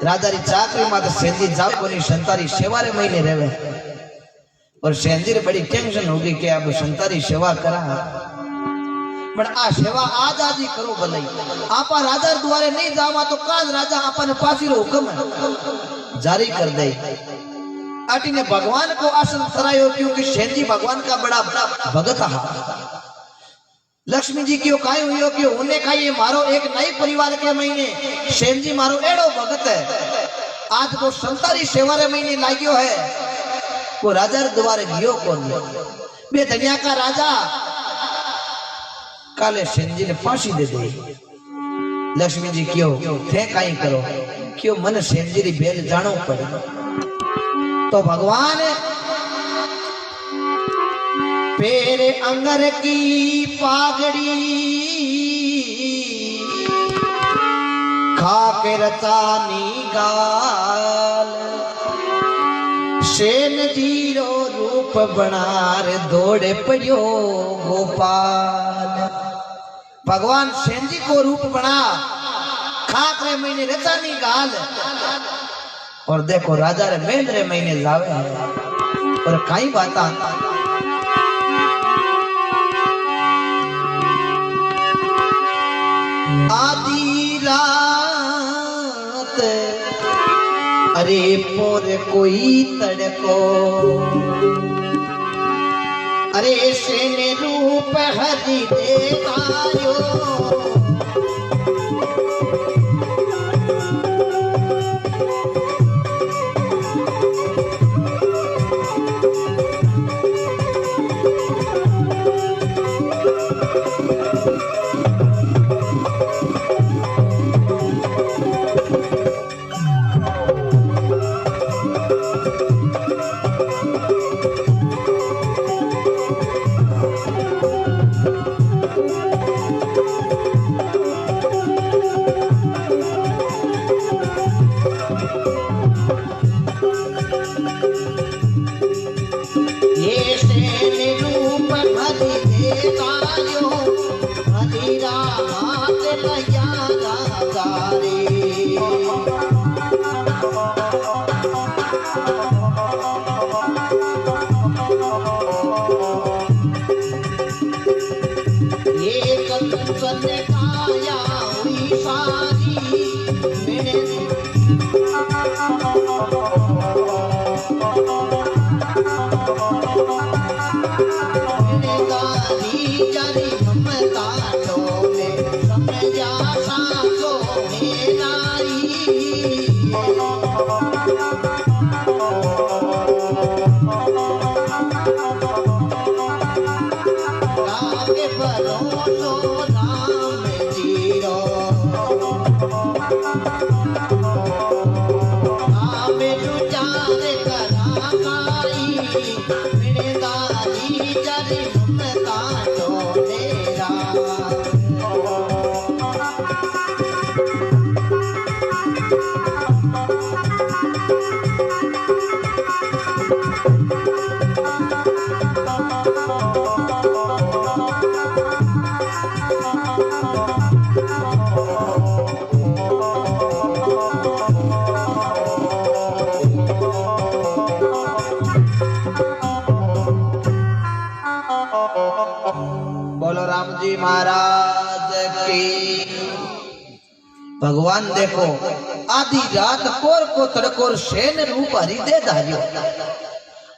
राजा री चाकरी में सेंधी जाओ कोनी संतारी सेवा रे महीने रहवे और सेंधी रे बड़ी टेंशन होगी कि अब संतारी सेवा करा पण आ सेवा आज ही करो भले आपा राजा द्वारे नहीं जावा तो काज राजा आपने पासी रो हुक्म जारी कर दे। आटी ने भगवान को आसन सरायो क्योंकि सेंधी भगवान का बड़ा भगत है। लक्ष्मी जी क्यों काय हुई कि उन्हें का ये मारो एक नई परिवार के महीने सेंधी मारो एड़ो भगत है आज वो संतारी सेवा रे महीने लाग्यो है वो राजा द्वारे गयो कौन बे दुनिया का राजा काले सेंधी ने फांसी दे दी। लक्ष्मी जी क्यों थे काई करो क्यों मन सेंधी री बेल जानो पड़े तो भगवान पेरे अंगर की पागड़ी खाके रचानी गाल सेन जीरो रूप बनार दौड़े पड़ियो गोपाल। भगवान सेन जी को रूप बना खाकरे महीने रचानी गाल और देखो राजा रे मेंद्रे महीने जावे और कई बात आधी रात अरे पोर कोई तड़को अरे सेन रूप हरि देखायो महाराज की। भगवान देखो आधी रात कोर को तड़कोर सेन रूप हरि दे धारियो।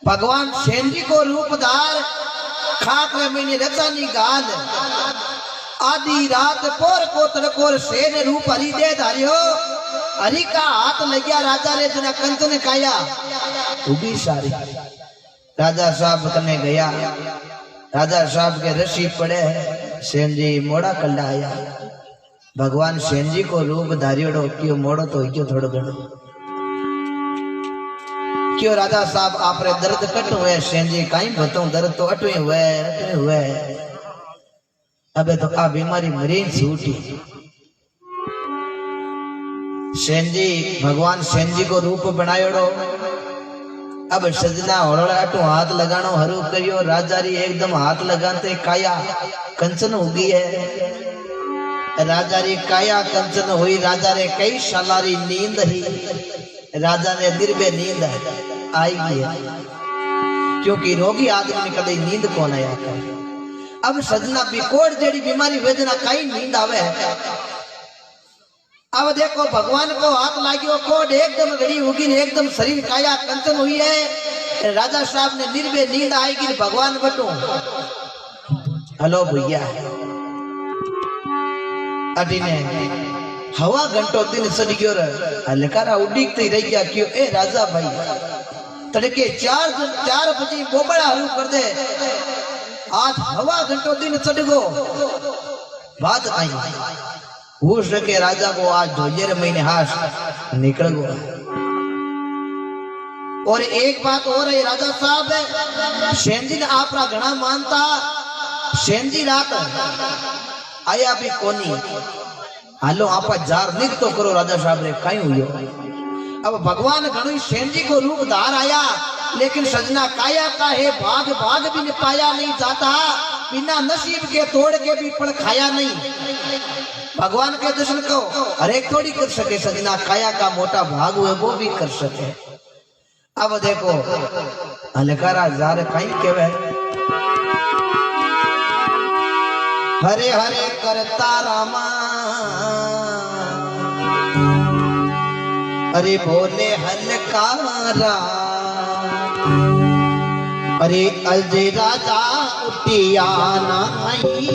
भगवान सेन जी को रूपधार खाक में मैंने रचानी गाल आधी रात कोर को तड़कोर सेन रूप हरि दे धारियो। हरि का हाथ लगिया राजा रे जना कंत ने काया उगी सारी। राजा साहब कने गया राजा साहब के रसी पड़े सेन जी मोड़ा कल्ला आया। भगवान सेन जी को रूप धारियोड़ो क्यों मोड़ो तो क्यों थोड़ो घड़ो क्यों राजा साहब आप रे दर्द कट हुए सेन जी कहीं बताऊं दर्द तो अटवे हुए अबे तो आ बीमारी मरीन छूटी। सेन जी भगवान सेन जी को रूप बनायोड़ो। अब सजना होड़ाटू हाथ लगानो हरू करियो। राजा री एकदम हाथ लगाते काया कंचन उगी है। राजा रे काया कंचन हुई, राजा रे कई सालारी नींद ही, राजा ने निर्भय नींद आई है, क्योंकि रोगी आदमी ने कभी नींद कौन आया कर। अब सजना बिकोड़ जेड़ी बीमारी वेदना कई नींद आवे है। अब देखो भगवान को हाथ लागियो, कोड एकदम घड़ी होगी, एकदम शरीर काया कंचन हुई है। राजा साहब ने निर्भय नींद आएगी, भगवान बटू हेलो भैया अटीने हवा घंटो दिन सड़ गयो रे, हलकारा उड़ीकती रह गया। क्यों ए राजा भाई तड़के 4 बजे बोबड़ा हरू कर दे, आज हवा घंटो दिन सड़ गो, बात आई हो सके राजा को आज धोजेर महीने हाथ निकल गो। और एक बात और है राजा साहब, सेंजी ने आपरा घना मानता, सेंजी रात आया भी कोनी, हालो आपा जार निक तो करो राजा साहब रे कई हुयो। अब भगवान घणो सेंजी को रूप धार आया, लेकिन सजना काया का है, भाग भाग भी न पाया नहीं जाता, बिना नसीब के तोड़ के भी पण खाया नहीं। भगवान के दर्शन को हर एक थोड़ी कर सके, सजना काया का मोटा भाग हुए वो भी कर सके। अब देखो हलकारा जार कहीं केवे, हरे हरे करता रामा, अरे बोले हलकारा, अरे अजय राजा उठिया नाई,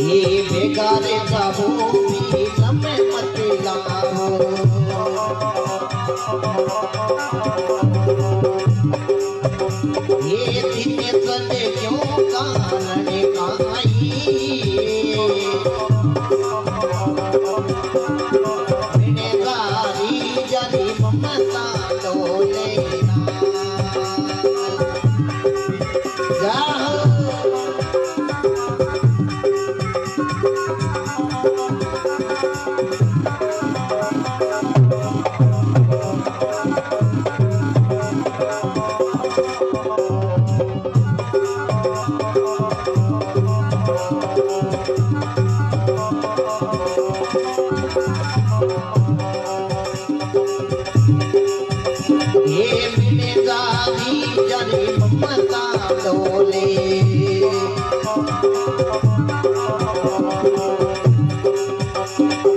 ये बेगारे जाबो भी लम्बे मत लाओ, ये दिन चले क्यों कारण काई, बिने गारी जानी ममता डोले जा।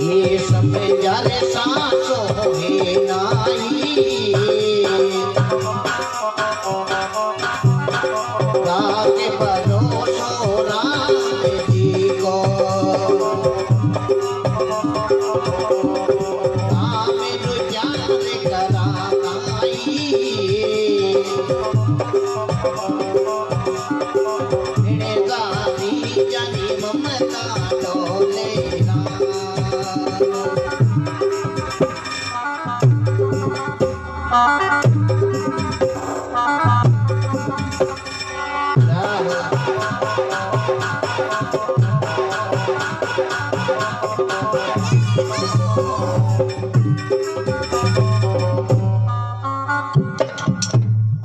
ये सब जारे साचो है नाई, राके भरोसो राम जी को, राम रुझान कराई, बिने गारी जानी ममता डोले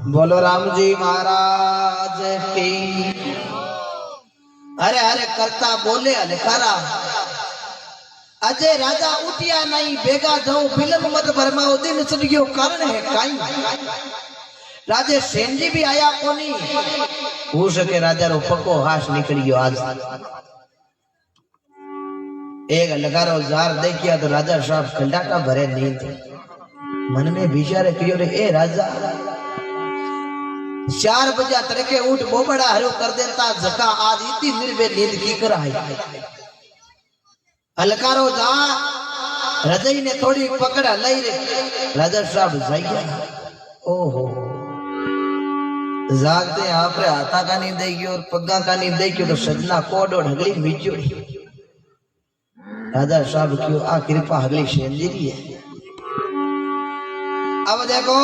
बोलो राम जी महाराज की। अरे अरे करता बोले हलकारा, अजय राजा उठिया नहीं, बेगा जाऊं फिल्म मत भरमाओ, दिन सड़ गयो कारण है काई। राजे सेनजी भी आया कोनी, हो सके राजा रो पक्को हाथ निकल गयो आज। एक हलकारो जार देखिया तो राजा साहब खंडाटा भरे नींद, मन में विचार कियो रे ए राजा 4 बजे तड़के उठ बोबड़ा हरो कर देता, जका आज इतनी निर्भय नींद की कर आई। हलकारो जा रजई ने थोड़ी पकड़ लई रे, राजा साहब जाइया ओहो जागते आपरे हाथा का नहीं देगी और पग्गा का नहीं देगी तो सजना कोड और हगली मिचो। राजा साहब क्यों आ कृपा हगली शेंदरी है। अब देखो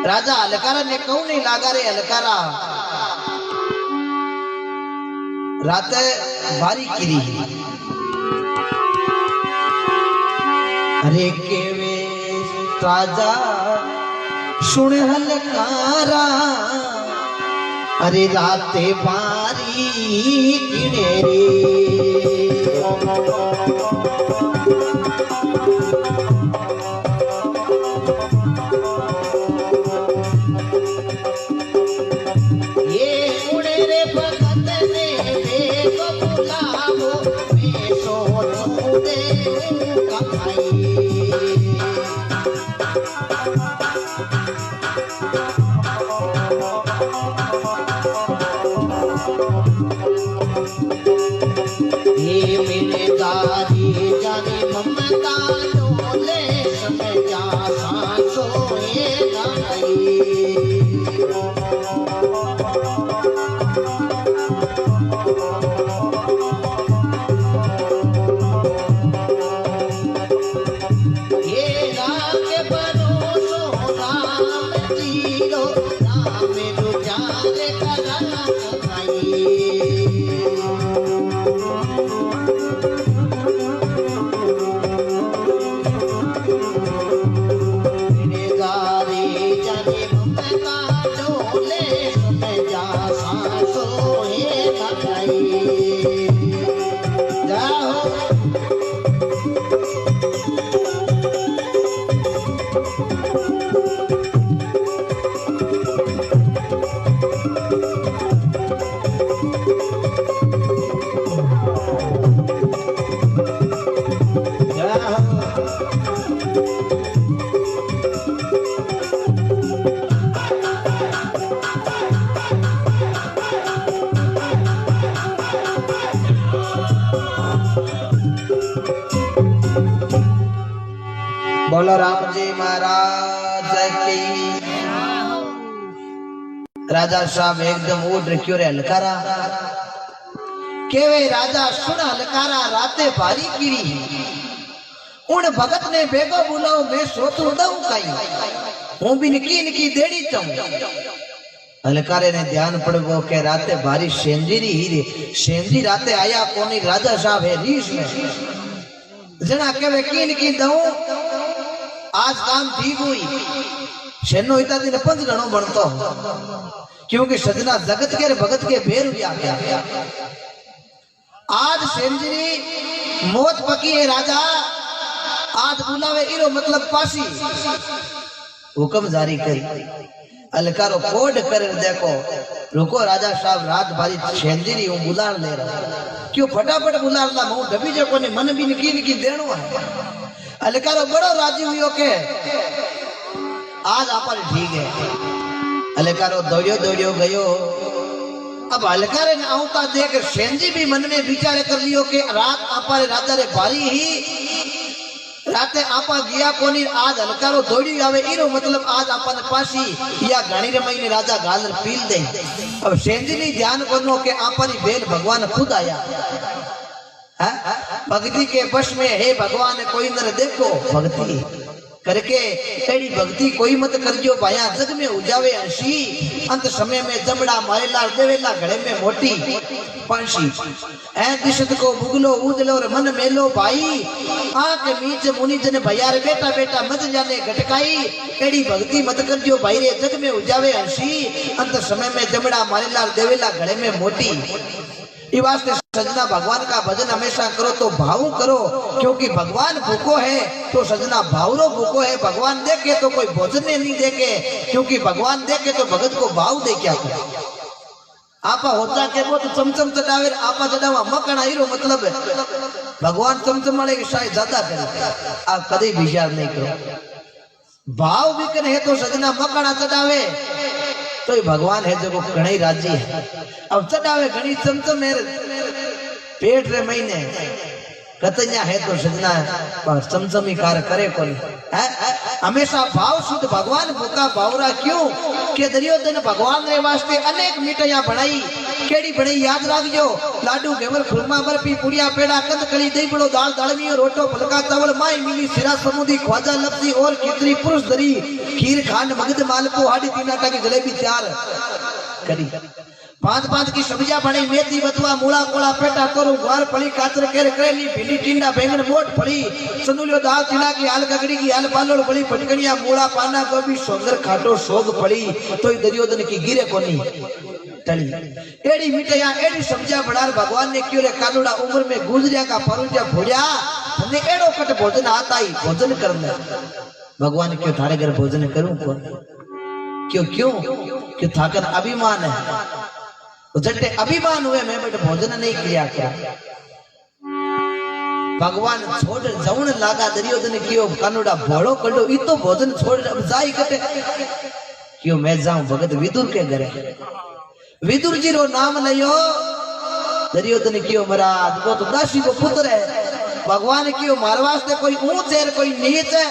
राजा हलकारा ने कहूं नहीं लागा रे हलकारा, रात भारी किरी अरे केवे राजा सुन हलकारा अरे राते बारी किणे रे ये उड़े रे भगत ने देखो बुलावो मैं सोचूं दे कमाई ममता डोले समय जा सांसों ये गाई ये राग भरोसो राम जीरो राम रुचार करा कमाई बोलो राम जी महाराज की। राजा साहब एकदम उठ रखियो रे हलकारा केवे राजा सुन हलकारा राते भारी कीड़ी उन भगत ने बेगो बुलाओ मैं सोचू दऊं कई हूं भी निकी देड़ी चाहूं हलकारे ने ध्यान पड़ गो के राते भारी सेंदरी हीरे सेंदरी राते आया कोनी राजा साहब है रीस में जना केवे की दऊं आज काम ठीक हुई शेनो इतना दिन पंच गणों बनता क्योंकि सजना जगत के भगत के बेर भी आ गया आज सेंजरी मौत पकी है राजा आज बुलावे इरो मतलब पासी हुक्म जारी करी अलकारो कोड कर देखो रुको राजा साहब रात भारी सेंजरी हूं बुलार ले रहा क्यों फटाफट बुलार ला मैं डबी जो कोने मन भी निकी देनो है अलकारो बड़ो राजी हुई के आज आपन ठीक है अलकारो दौड़ियो गयो अब अलकारे ने आऊता देख सेंजी भी मन में विचार कर लियो के रात आपारे राजा रे भारी ही राते आपा गया कोनी आज अलकारो दौड़ी आवे इरो मतलब आज आपन पासी या घणी रे महीने राजा गालर पील दे अब सेंजी ने ध्यान करनो के आपरी बेल भगवान खुद आया भक्ति के वश में हे भगवान कोई नर देखो भक्ति करके तेरी भक्ति कोई मत करजो भाया जग में उजावे हंसी अंत समय में जबड़ा मारेला देवेला घड़े में मोटी पंछी ऐ दिशत को बुगलो उजलो और मन मेलो भाई आंख मीच मुनि जन भैयार बेटा बेटा मत जाने घटकाई तेरी भक्ति मत करजो भाई रे जग में उजावे हंसी अंत समय में जबड़ा मारेला देवेला घड़े में मोटी वास्ते सजना भगवान का भजन हमेशा करो तो भाव करो क्योंकि भगवान भूखो है तो सजना भावरो भूखो है भगवान देखे तो कोई भोजन नहीं देखे क्योंकि भगवान देखे तो भगत को भाव दे क्या आपा होता के वो तो चमचम चढ़ावे आपा चढ़ावा मकना हीरो मतलब भगवान चमचम वाले की शायद ज्यादा करे आप कभी विचार नहीं करो भाव भी करे तो सजना मकना चढ़ावे तो ये भगवान है जो घणी राजी है अब चढ़ावे घणी चमचम मेरे पेट रे महीने कतन्या है तो सजना पर चमचमी कार्य करे कोई है हमेशा भाव शुद्ध भगवान भूखा भावरा क्यों के दुर्योधन भगवान रे वास्ते अनेक मिठाइयां बनाई केड़ी बड़ी याद रखजो लाडू घेवर खुरमा बर्फी पुड़िया पेड़ा कंद कली दही बड़ो दाल दालमी और रोटो फलका चावल माई मिली सिरा समुदी ख्वाजा लपसी और खिचड़ी पुरुष दरी खीर खांड मगध मालपो हाडी तीना टाकी जलेबी तैयार करी पांच की सब्जियां बनी, मेथी बथुआ मूला कोला पेटा तोरू ग्वार फली कातर केर करेली भिंडी टिंडा बैंगन मोट फली संदुलियो दाल चीना की हाल ककड़ी की हाल पालोड़ फली पटकनिया मूला पाना गोभी सोगर खाटो सोग फली तो दुर्योधन की गिरे कोनी टली। एड़ी मिठाइया एड़ी सब्जियां बनार भगवान ने क्यों रे कानूड़ा उम्र में गुजरिया का फरूजा भोजा हमने एड़ो कट भोजन आता ही भोजन करना भगवान क्यों थारे घर भोजन करूं को क्यों क्यों क्यों थाकर अभिमान है जटे अभिमान हुए मैं बेटे भोजन नहीं किया क्या भगवान छोड़ जवन लागा दुर्योधन कियो कानूड़ा भोड़ो कड़ो ई तो भोजन छोड़ जाई कटे क्यों मैं जाऊं भगत विदुर के घरे विदुर जी रो नाम लियो दुर्योधन कियो महाराज वो तो दासी को पुत्र है भगवान कियो मार वास्ते कोई ऊंच है कोई नीच है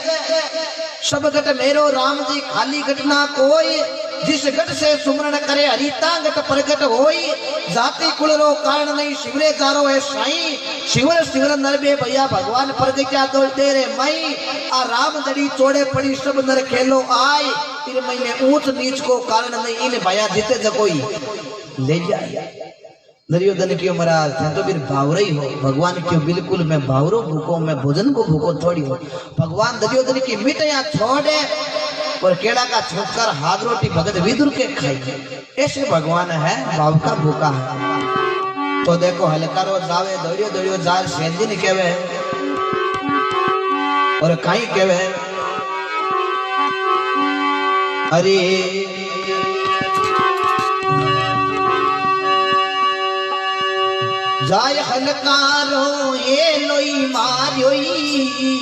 सब घट मेरो राम जी खाली घटना कोई जिस घट से सुमरण करे हरिता घट प्रगट होई जाति कुल रो कारण नहीं शिवरे चारो है साई शिवर शिवर नरबे भैया भगवान प्रगट्या तो तेरे मई आ राम दड़ी चोड़े पड़ी सब नर खेलो आए तेरे महीने ऊंच नीच को कारण नहीं इन भैया जीते जकोई ले जाए दुर्योधन क्यों महाराज तो फिर भावरे ही हो भगवान क्यों बिल्कुल मैं भावरो भूखो मैं भोजन को भूखो थोड़ी हो भगवान दुर्योधन की मिठाइयां छोड़े और केड़ा का छुटकर हाथ रोटी भगत विदुर के खाई ऐसे भगवान है भाव का भूखा है। तो देखो हल्का रोज जावे दौड़ियो दौड़ियो जार सेंदिन केवे और कहीं केवे अरे जाय हलकारो ये लोई मारियोई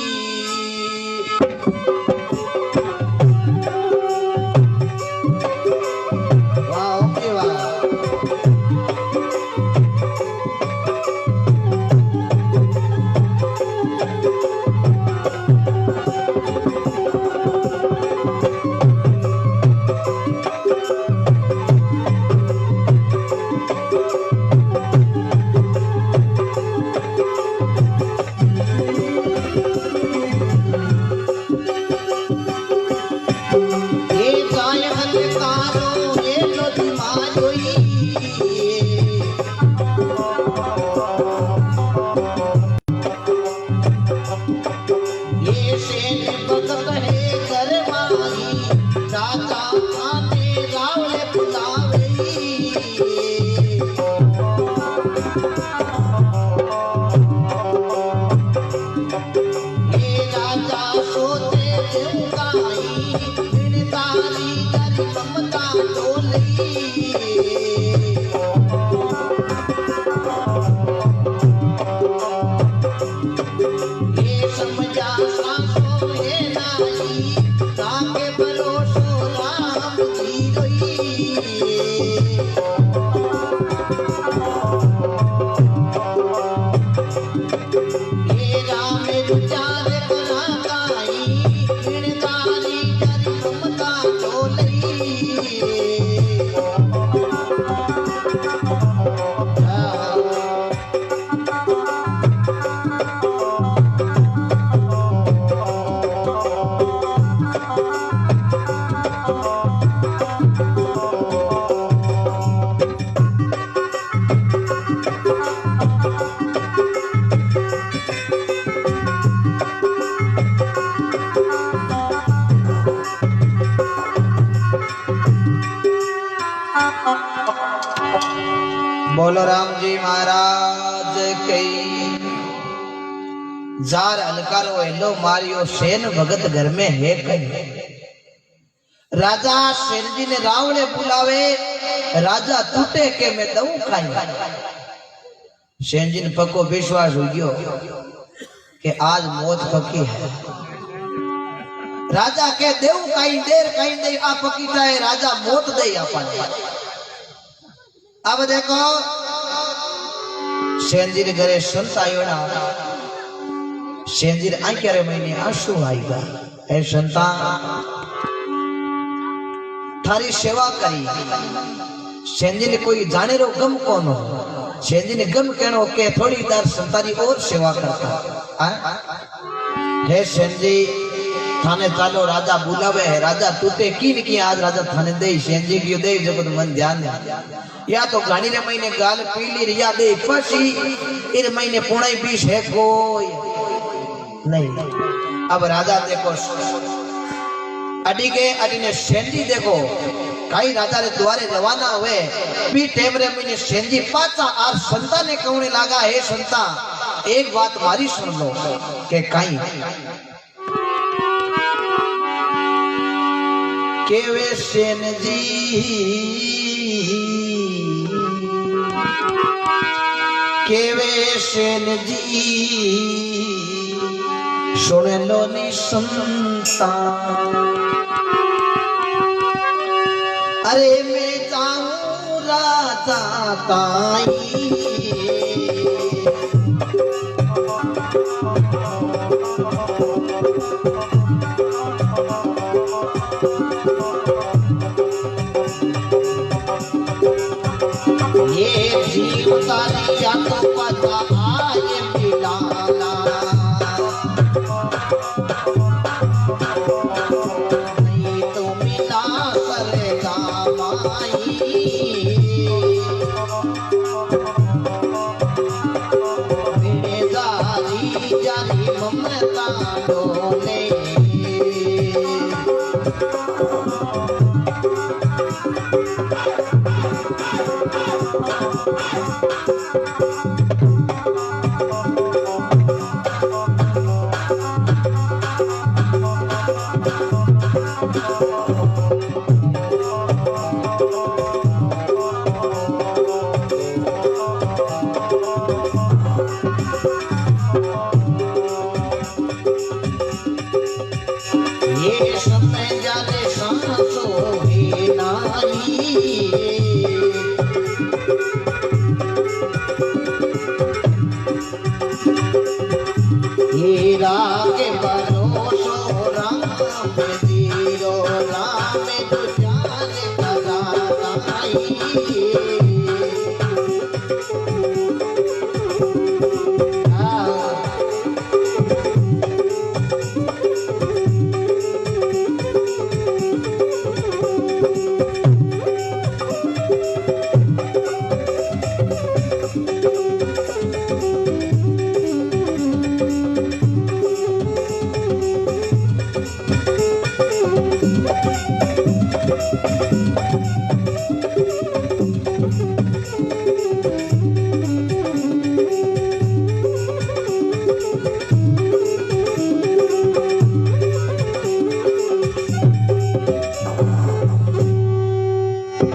बोलो राम जी महाराज कई जार अलकारो हेलो मारियो सेन भगत घर में है कई राजा शेर जी ने रावणे बुलावे राजा टूटे के मैं दऊ खाई शेर जी ने पक्को विश्वास हो गयो कि आज मौत पक्की है राजा के देव कहीं देर कहीं दे आ पक्की चाहे राजा मौत दे अपन अब देखो शेंजीर घरे संत आयो ना शेंजीर आंखेरे महीने आंसू आएगा ए संता थारी सेवा करी शेंजी ने कोई जाने रो गम कौन हो शेंजी ने गम कहनो के थोड़ी देर संतारी और सेवा करता है शेंजी थाने चालो राजा बुलावे है राजा तूते कीन की आज राजा थाने दे सेंजी की दे जगत मन ध्यान या तो घाणी रे महीने गाल पीली रिया दे पसी इन महीने पुणाई बीस है कोई नहीं। अब राजा देखो अडी के अडी ने सेंजी देखो कई राजा रे द्वारे रवाना हुए बी टेम रे महीने सेंजी पाचा आर संता ने कहने लगा हे संता एक बात मारी सुन लो के कई केवे सेन जी केवे सेन जी सुन लो नी संता अरे मैं जाऊं राजा ताई ये जीवता लिया तो पता आए मिलाना नहीं तो मिला सरेगा माई बेदारी जारी ममता डोले ये समय जाने सांसों ही नाई हीरा के भरोसो राम जीरो राम तुझान लगाई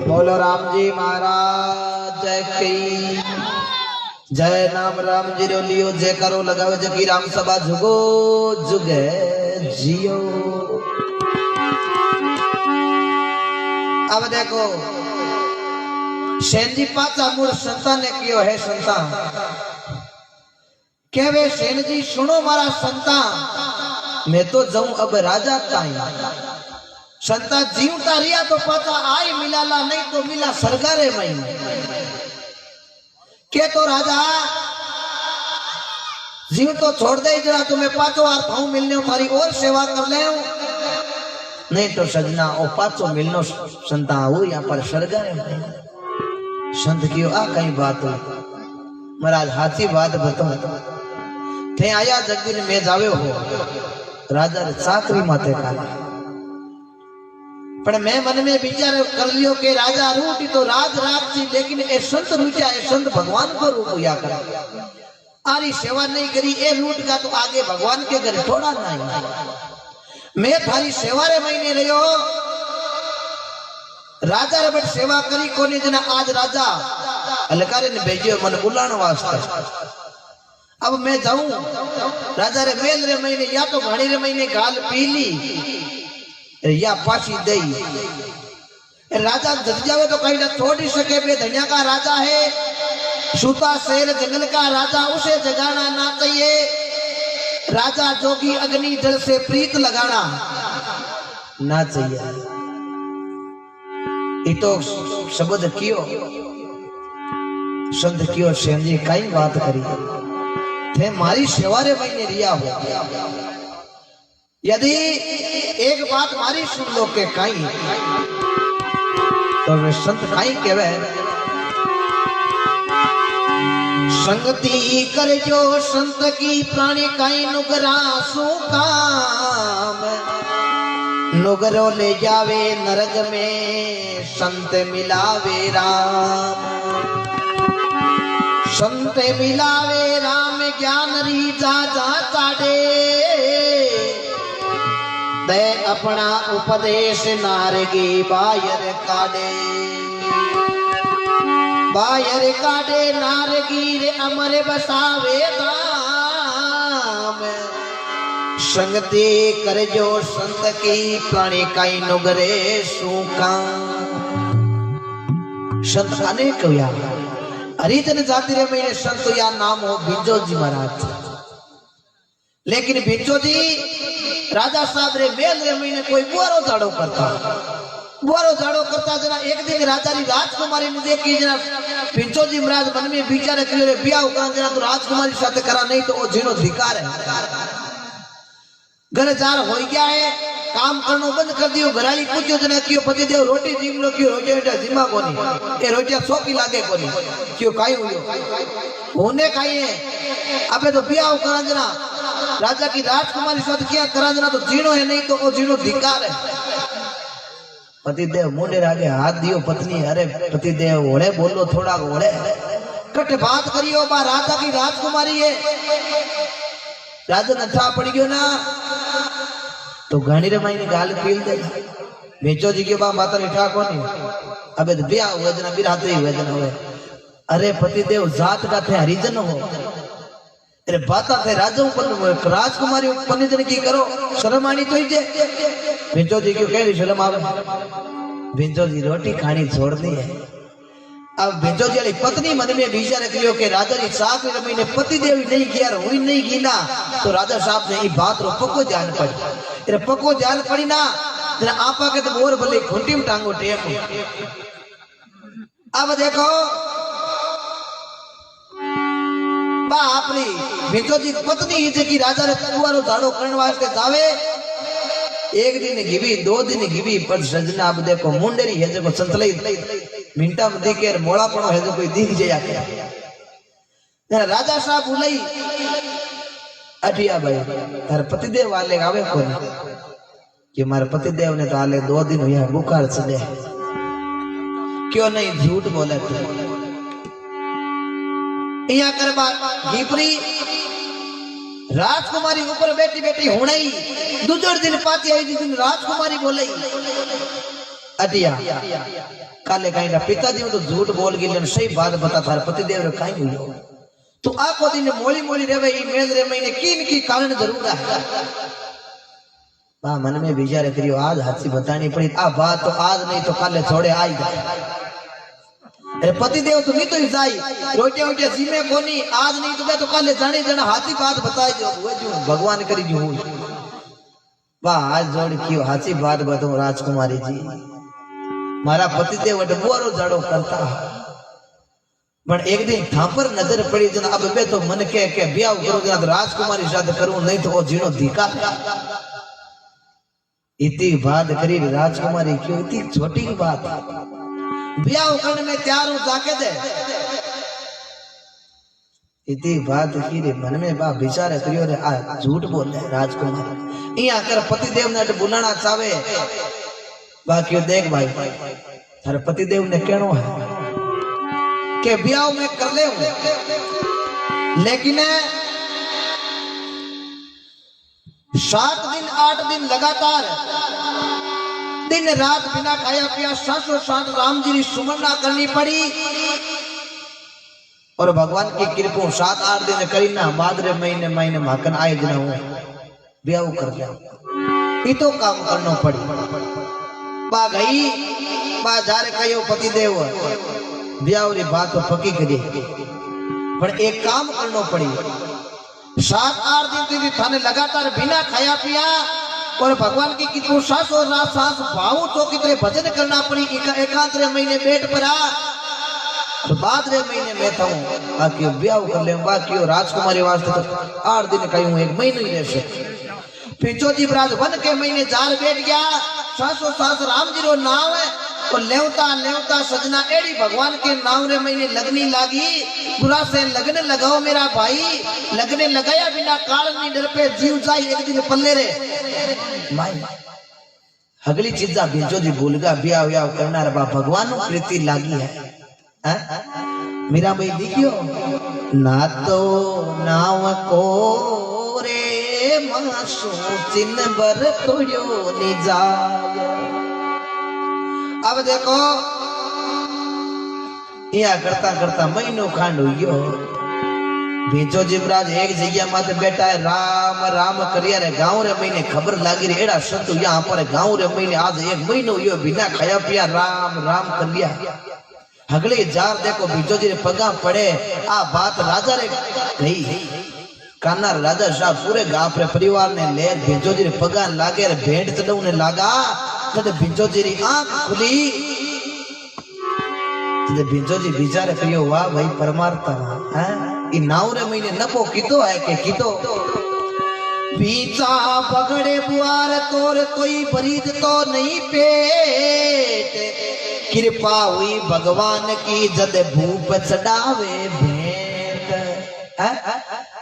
बोलो राम जी महाराज जय की जय नाम राम जी रो लियो जय करो लगावे जकी राम सभा जुगो जुगे जियो। अब देखो सेन जी पाचा मूल संता ने कियो है संता केवे सेन जी सुनो मारा संता मैं तो जाऊं अब राजा ताई संता जीवता रिया तो पाचा आई मिलाला नहीं तो मिला सरगारे महीने के तो राजा जीव तो छोड़ दे जरा तुम्हें पाचो आर भाव मिलने थारी और सेवा कर ले नहीं तो सजना ओ पाचो मिलनो संता हो यहाँ पर सरगारे महीने संत की आ कई बात हो महाराज हाथी बात बताओ थे आया जगदीन में जावे हो राजा चाकरी माते काला पर मैं मन में विचार कर लियो के राजा रूटी तो राज राज थी लेकिन ए संत रूठा ए संत भगवान को रूप या करा आरी सेवा नहीं करी ए रूट का तो आगे भगवान के घर थोड़ा नहीं मैं थारी सेवा रे महीने रहो राजा रे बट सेवा करी कोनी जना आज राजा अलकारे ने भेजियो मन बुलाण वास्ते अब मैं जाऊं राजा रे मेल रे महीने या तो घाणी रे महीने गाल पीली या पासी दई राजा जग जावे तो कहीं ना छोड़ ही सके बे धनिया का राजा है सूता शेर जंगल का राजा उसे जगाना ना चाहिए राजा जोगी अग्नि जल से प्रीत लगाना ना चाहिए ये तो शब्द कियो संत कियो सेन जी कई बात करी थे मारी सेवा रे महीने रिया हो यदि एक बात मारी सुन लो के कहीं तो वे संत कहीं कहवे संगति कर जो संत की प्राणी कहीं नुगरा सु काम नुगरो ले जावे नरक में संत मिलावे राम संत मिलावे राम ज्ञान री जा जा ताड़े दे अपना उपदेश नारगी बायर काटे नारगी रे अमर बसावे दाम संगति कर जो संत की प्राणी काई नुगरे सूका संत अनेक कव्या हरिजन जाति रे में संत या नाम हो भिंजो जी महाराज लेकिन भिंजो जी राजा साहब रे मेल रे महीने कोई बुआरो झाड़ो करता जना एक दिन राजा री राजकुमारी ने देखी जना भिंजो जी महाराज मन में विचार करे रे बियाह करा जना तो राजकुमारी साथे करा नहीं तो ओ जीनो धिकार है घर जार हो गया है काम करनो बंद कर दियो घराली पूछ्यो जना क्यों पति देव रोटी जीम लो क्यों रोटी बेटा जिमा कोनी ए रोटिया सोकी लागे कोनी क्यों काई हुयो होने काई है अबे तो बियाह करा जना राजा की राजकुमारी साथ क्या करा जना तो जीनो है नहीं तो वो जीनो धिकार है पतिदेव मुंडे आगे हाथ दियो पत्नी अरे पतिदेव ओढ़े बोलो थोड़ा ओढ़े कट बात करियो बा राजा की राजकुमारी है राजा नठा पड़ गयो ना तो घणी रे माई गाल पील दे बेचो जी के बा माता रिठा कोनी अबे तो ब्याह हुए जना बिरादरी हुए जना हुए अरे पतिदेव जात का थे हरिजन हो अरे बाता थे राजा ऊपर राजकुमारी ऊपर जन की करो शर्म आनी तो जे भिंजो जी क्यों कह रही शर्म आवे भिंजो जी रोटी खानी छोड़ दी है अब भिंजो जी पत्नी मन में विचार रखियो के राजा जी साथ में महीने पति देव नहीं किया हुई नहीं की ना तो राजा साहब ने ये बात रो पक्को जान पड़ी तेरे पक्को जान पड़ी ना तेरा आपा के तो मोर भले घुंटी में टांगो टेप अब देखो अपनी भिंजो जी पत्नी की राजा ने कुआरो झाड़ो करने वास्ते जावे एक दिन घिबी दो दिन घिबी पर सजना अब देखो मुंडेरी है जो संतलई मिनटा में देखे मोड़ा पड़ो है जो कोई दिख जाया तेरा राजा साहब बुलाई अटिया भाई तार पतिदेव वाले आवे कोनी कि मारे पतिदेव ने तो आले 2 दिन हुआ बुखार चले क्यों नहीं झूठ बोले यहाँ करबा घीपरी राजकुमारी ऊपर बैठी बैठी होने ही दूसरे दिन पाती आई जिस दिन राजकुमारी बोले अटिया काले कहीं पिताजी तो झूठ बोल गई सही बात बता था पतिदेव रे कहीं हुई तो आपको दिन मोली मोली रेवे ई मेल रे महीने किन की कारण जरूर है बा मन में विचार करियो आज हाथी बतानी पड़ी आ बात तो आज नहीं तो काले छोड़े आई जाए अरे पतिदेव तो नहीं तो जाई रोटिया रोटिया सीमे कोनी आज नहीं तो मैं तो काले जाने जना हाथी बात बताई जो हुए जो भगवान करी जो हुई वाह आज जोड़ क्यों हाथी बात बताऊं राजकुमारी जी मारा पतिदेव बुआरो झाड़ो करता पर एक दिन थापर नजर पड़ी जना अब मैं तो मन के ब्याह करो जना तो राजकुमारी साथ करूं नहीं तो वो जीनो धिका इतनी बात करी राजकुमारी क्यों इतनी छोटी बात ब्याह करने में तैयार हो जाके दे इतनी बात की रे मन में बा विचार करियो रे आ झूठ बोल रहे राजकुमार यहाँ कर पतिदेव ने बुलाना चाहे बाकी देख भाई थारे पतिदेव ने कहना है कि ब्याह में कर ले लेकिन 7 दिन 8 दिन लगातार दिन रात बिना खाया पिया 760 राम जी की सुमरना करनी पड़ी और भगवान की कृपा 7-8 दिन करी ना भाद्रे महीने माखन आए दिन हूँ ब्याह कर गया ये तो काम करना पड़ी बा गई बा जार कयो पतिदेव ब्याह री बात तो पक्की करी पर एक काम करना पड़ी 7-8 दिन थाने लगातार बिना खाया पिया और भगवान की कितनी सास और सास भाव तो कितने भजन करना पड़ी एकांतरे महीने पेट पर आ तो भाद्रे महीने में था बाकी ब्याह कर ले बाकी राजकुमारी वास्ते तो 8 दिन कहीं 1 महीने ही रह पिंचोजी ब्राज वन के महीने जार बैठ गया। सासो सास राम जी रो नाम है तो लेवता लेवता सजना एड़ी भगवान के नाम रे महीने लगनी लागी। बुरा से लगने लगाओ मेरा भाई, लगने लगाया बिना काल नहीं डर पे जीव जाए एक दिन पल्ले रे भाई। अगली चीजा भेजो जी बोलगा ब्याह व्याह करना रे बा भगवान को प्रीति लागी है। मेरा भाई देखियो ना तो नाव को रे मासू चिन बर खोयो निजाय। अब देखो यहाँ करता करता महीनों खांड हो गयो। भेजो जीवराज एक जगह मत बैठा है राम राम करिया रे गाँव रे महीने खबर लागी रे एड़ा शत्रु यहाँ पर गाँव रे महीने आज एक महीनो यो बिना खाया पिया राम राम कर लिया। हगले जार देखो भेजो जी रे पगा पड़े आ बात राजा रे गई। काना राजा शाह पूरे गांव रे परिवार ने ले भेजो जी रे पगा लागे रे भेंट चढ़ाने लागा। तद भेजो जी री आंख खुली। तद भेजो जी बिचारे कहियो वाह भाई परमार्था है ई नाव रे महीने नपो कीतो है के कीतो। पीछा पगड़े बुआर तोर कोई बरीद तो नहीं पेट। कृपा हुई भगवान की जद भूप चढ़ावे भेंट।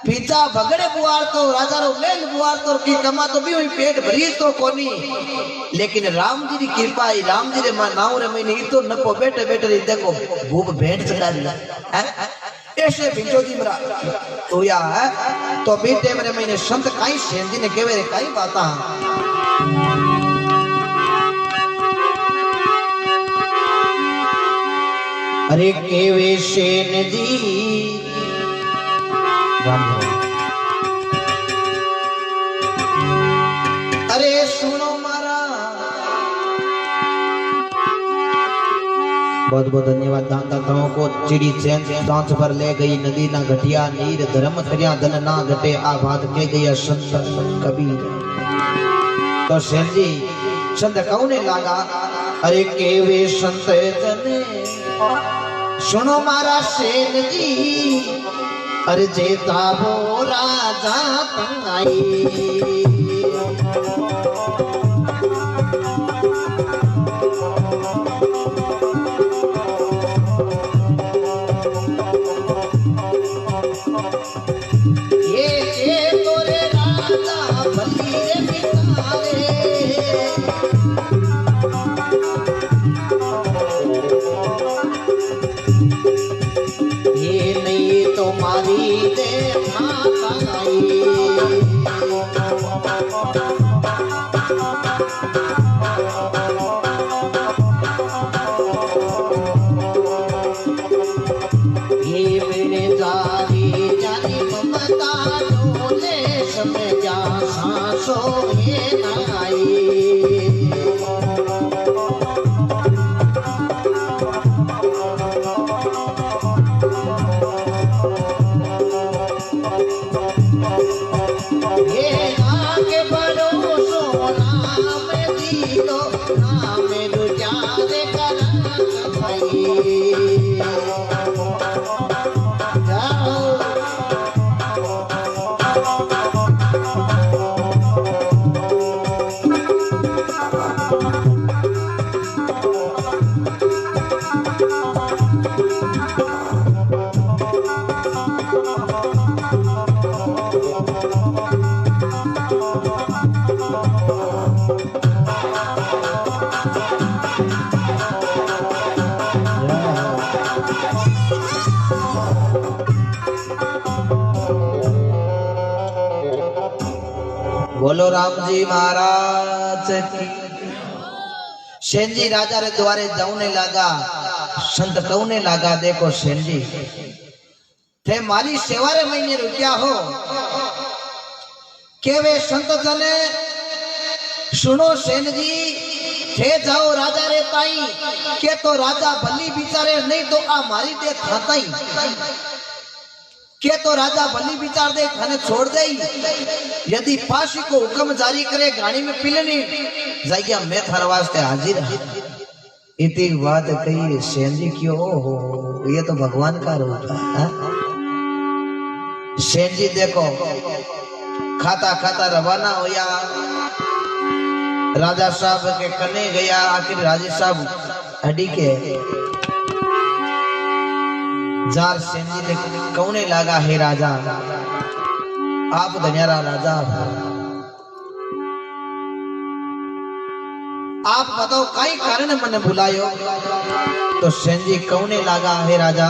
पीछा भगड़े बुआर तो राजा रो मेल बुआर तो की कमा तो भी हुई पेट भरी तो कोनी। लेकिन राम जी की कृपा ही राम जी रे मां नाव रे महीने तो नपो बैठे बैठे देखो भूप भेंट चढ़ा दिया। ऐसे भिंचो जी मरा तो या है तो बेटे मेरे महीने संत काई सेन जी ने केवे रे काई बाता। अरे केवे सेन जी अरे सुनो मारा बहुत बहुत धन्यवाद दाताओं को। चिड़ी चैन सांस पर ले गई नदी ना घटिया नीर धर्म करिया धन ना घटे आ बात के गया संत कबीर। तो सेन जी संत कौने लागा। अरे केवे संत जने सुनो मारा सेन जी। अरे जेता वो राजा तंगाई। बोलो राम जी महाराज की। सेन जी राजा रे द्वारे जाऊने लगा। संत कहने लगा देखो सेन जी थे मारी सेवा रे महीने रुकिया हो के वे संत जने सुनो सेन जी थे जाओ राजा रे ताई के तो राजा भली बिचारे नहीं तो आ मारी दे खाताई के तो राजा भली विचार दे खाने छोड़ दे। यदि फांसी को हुक्म जारी करे गाड़ी में पिलनी जाइया मैं थार वास्ते हाजिर। इतनी बात कही सेन जी क्यों हो ये तो भगवान का रूप है। सेन जी देखो खाता खाता रवाना होया। राजा साहब के कने गया। आखिर राजा साहब हड्डी के जार सेन जी ने कौने लागा, है राजा आप धन्यारा राजा, आप बताओ कई कारण मने बुलायो। तो सेन जी कौने लागा, है राजा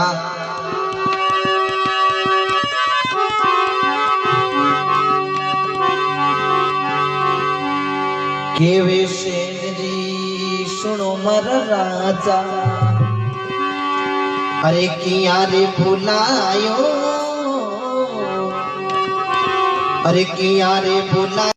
केवे सेन जी सुनो मर राजा, अरे किया रे बुलायो, अरे किया रे बुला